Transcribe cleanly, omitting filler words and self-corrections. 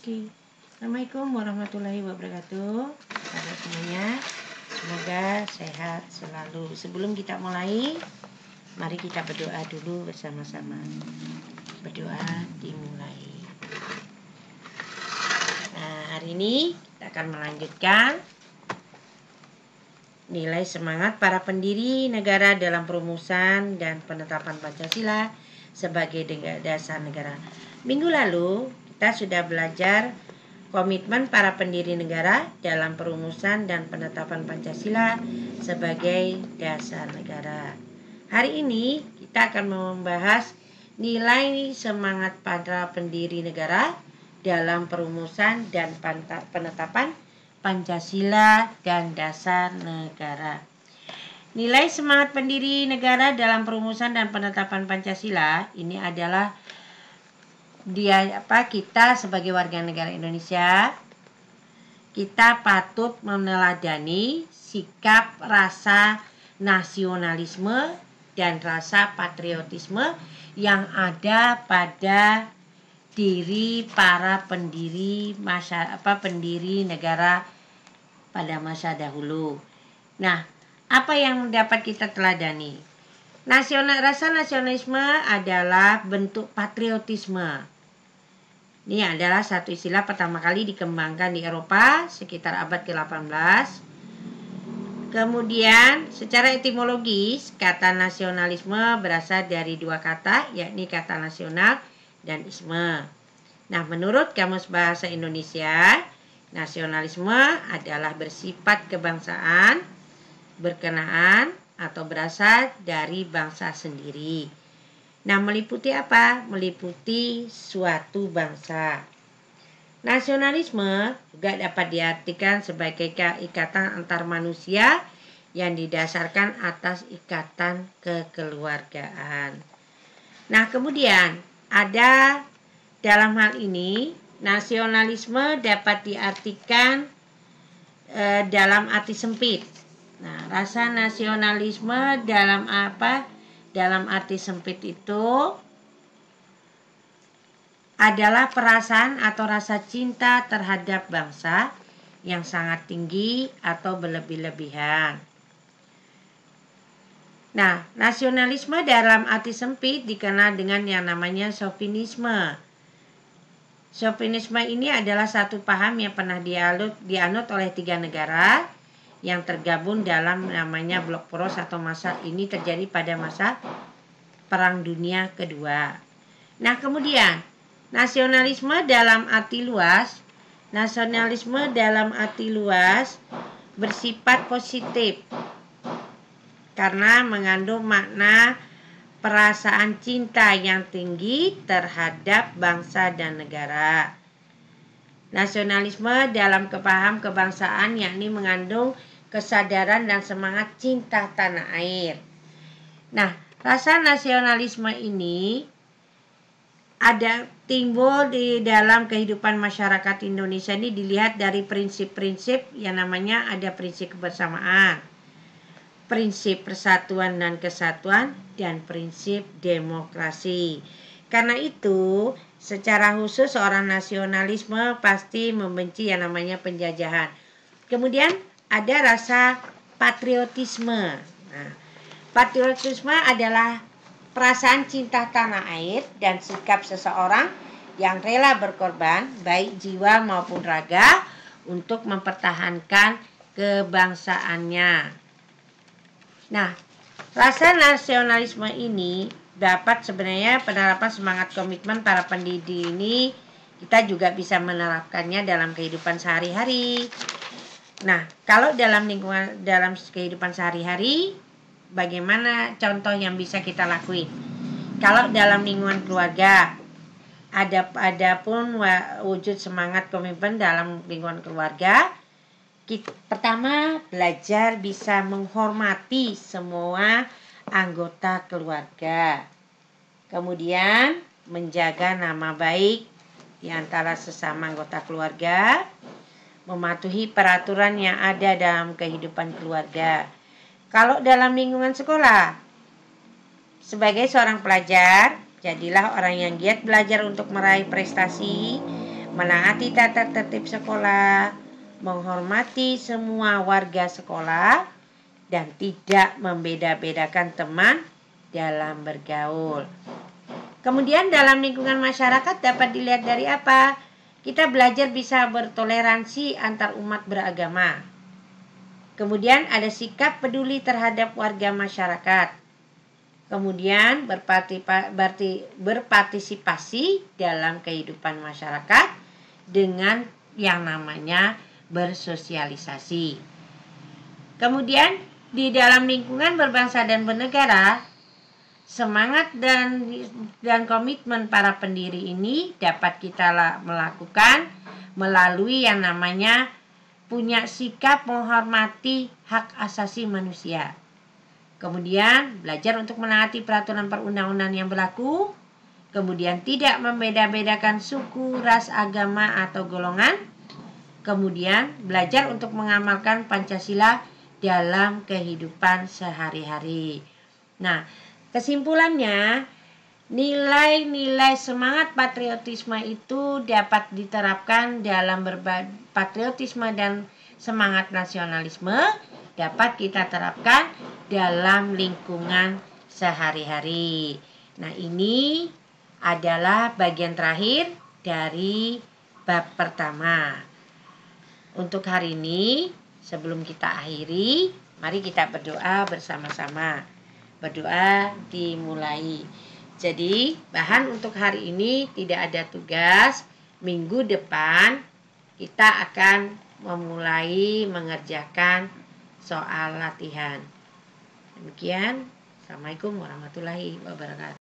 Oke. Assalamualaikum warahmatullahi wabarakatuh. Sahabat semuanya, semoga sehat selalu. Sebelum kita mulai, mari kita berdoa dulu bersama-sama. Berdoa dimulai. Nah, hari ini kita akan melanjutkan nilai semangat para pendiri negara dalam perumusan dan penetapan Pancasila sebagai dasar negara. Minggu lalu kita sudah belajar komitmen para pendiri negara dalam perumusan dan penetapan Pancasila sebagai dasar negara. Hari ini kita akan membahas nilai semangat para pendiri negara dalam perumusan dan penetapan Pancasila dan dasar negara. Nilai semangat pendiri negara dalam perumusan dan penetapan Pancasila ini adalah kita sebagai warga negara Indonesia, kita patut meneladani sikap rasa nasionalisme dan rasa patriotisme yang ada pada diri para pendiri pendiri negara pada masa dahulu. Nah, apa yang dapat kita teladani? Rasa nasionalisme adalah bentuk patriotisme. Ini adalah satu istilah pertama kali dikembangkan di Eropa sekitar abad ke-18. Kemudian secara etimologis kata nasionalisme berasal dari dua kata, yakni kata nasional dan isme. Nah, menurut Kamus Bahasa Indonesia, nasionalisme adalah bersifat kebangsaan, berkenaan atau berasal dari bangsa sendiri. Nah, meliputi apa? Meliputi suatu bangsa. Nasionalisme juga dapat diartikan sebagai ikatan antar manusia yang didasarkan atas ikatan kekeluargaan. Nah, kemudian ada dalam hal ini nasionalisme dapat diartikan dalam arti sempit. Nah, rasa nasionalisme dalam apa? Dalam arti sempit itu adalah perasaan atau rasa cinta terhadap bangsa yang sangat tinggi atau berlebih-lebihan. Nah, nasionalisme dalam arti sempit dikenal dengan yang namanya sovinisme. Sovinisme ini adalah satu paham yang pernah dianut oleh 3 negara yang tergabung dalam namanya blok poros atau masa ini terjadi pada masa Perang Dunia Kedua. Nah, kemudian nasionalisme dalam arti luas bersifat positif karena mengandung makna perasaan cinta yang tinggi terhadap bangsa dan negara. Nasionalisme dalam kepaham kebangsaan yakni mengandung kesadaran dan semangat cinta tanah air. Nah, rasa nasionalisme ini ada timbul di dalam kehidupan masyarakat Indonesia ini dilihat dari prinsip-prinsip yang namanya ada prinsip kebersamaan, prinsip persatuan dan kesatuan, dan prinsip demokrasi. Karena itu, secara khusus seorang nasionalisme pasti membenci yang namanya penjajahan. Kemudian ada rasa patriotisme. Nah, patriotisme adalah perasaan cinta tanah air dan sikap seseorang yang rela berkorban baik jiwa maupun raga untuk mempertahankan kebangsaannya. Nah, rasa nasionalisme ini dapat sebenarnya penerapan semangat komitmen para pendiri ini kita juga bisa menerapkannya dalam kehidupan sehari-hari. Nah, kalau dalam kehidupan sehari-hari, bagaimana contoh yang bisa kita lakuin? Kalau dalam lingkungan keluarga, ada pun wujud semangat komitmen dalam lingkungan keluarga. Pertama, belajar bisa menghormati semua anggota keluarga. Kemudian, menjaga nama baik di antara sesama anggota keluarga. Mematuhi peraturan yang ada dalam kehidupan keluarga. Kalau dalam lingkungan sekolah, sebagai seorang pelajar, jadilah orang yang giat belajar untuk meraih prestasi, menaati tata tertib sekolah, menghormati semua warga sekolah, dan tidak membeda-bedakan teman dalam bergaul. Kemudian dalam lingkungan masyarakat dapat dilihat dari apa? Kita belajar bisa bertoleransi antar umat beragama. Kemudian ada sikap peduli terhadap warga masyarakat. Kemudian berpartisipasi dalam kehidupan masyarakat dengan yang namanya bersosialisasi. Kemudian di dalam lingkungan berbangsa dan bernegara, semangat dan komitmen para pendiri ini dapat kita melakukan melalui yang namanya punya sikap menghormati hak asasi manusia. Kemudian belajar untuk menaati peraturan perundang-undangan yang berlaku. Kemudian tidak membeda-bedakan suku, ras, agama, atau golongan. Kemudian belajar untuk mengamalkan Pancasila dalam kehidupan sehari-hari. Nah, kesimpulannya, nilai-nilai semangat patriotisme itu dapat diterapkan dalam patriotisme dan semangat nasionalisme dapat kita terapkan dalam lingkungan sehari-hari. Nah, ini adalah bagian terakhir dari bab pertama. Untuk hari ini, sebelum kita akhiri, mari kita berdoa bersama-sama. Berdoa dimulai. Jadi, bahan untuk hari ini tidak ada tugas. Minggu depan kita akan memulai mengerjakan soal latihan. Demikian. Assalamualaikum warahmatullahi wabarakatuh.